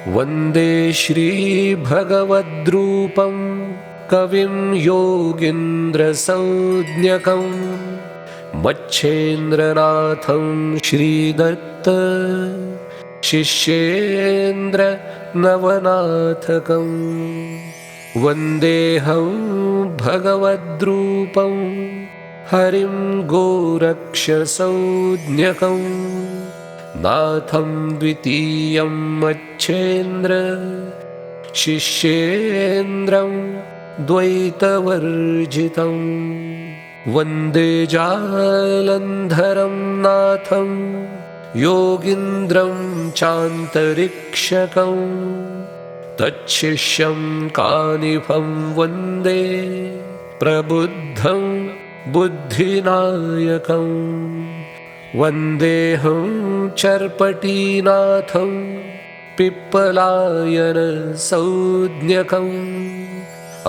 वन्दे श्रीभगवद्रूपं कविं योगीन्द्रसंज्ञकं मच्छेन्द्रनाथं श्रीदत्त शिष्येन्द्रनवनाथकं वन्देऽहं भगवद्रूपं हरिं गोरक्षसंज्ञकं नाथं द्वितीयं मच्छेन्द्र शिष्येन्द्रं द्वैतवर्जितं वन्दे जालन्धरं नाथं योगीन्द्रं चान्तरिक्षकं तच्छिष्यं कानिफं वन्दे प्रबुद्धं बुद्धिनायकं वन्देऽहं चर्पटीनाथं पिप्पलायनसंज्ञकम्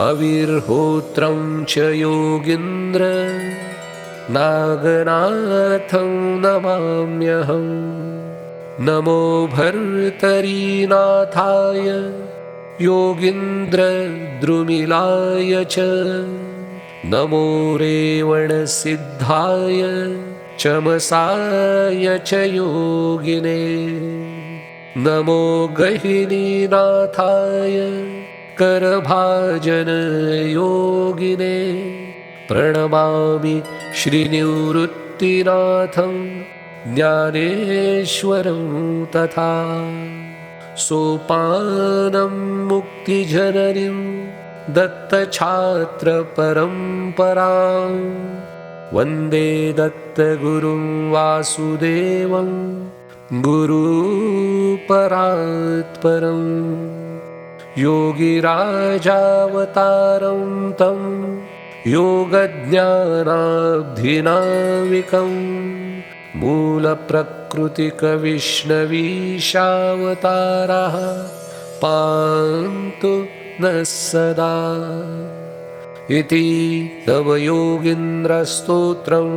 अविर्होत्रं च योगीन्द्र नागनाथं नमाम्यहं नमो भर्तरीनाथाय योगीन्द्रद्रुमिलाय च नमो रेवणसिद्धाय चमसाय च योगिने नमो गहिनीनाथाय करभाजनयोगिने प्रणमामि श्रीनिवृत्तिनाथं ज्ञानेश्वरं तथा सोपानं मुक्तिजननीं दत्तछात्रपरम्परां वन्दे दत्तगुरुं वासुदेवं गुरुपरात्परं योगिराजावतारं तं योगज्ञानाब्धिनाविकं मूलप्रकृतिकविष्णवीशावतारः पान्तु नः सदा इति तव योगीन्द्रस्तोत्रम्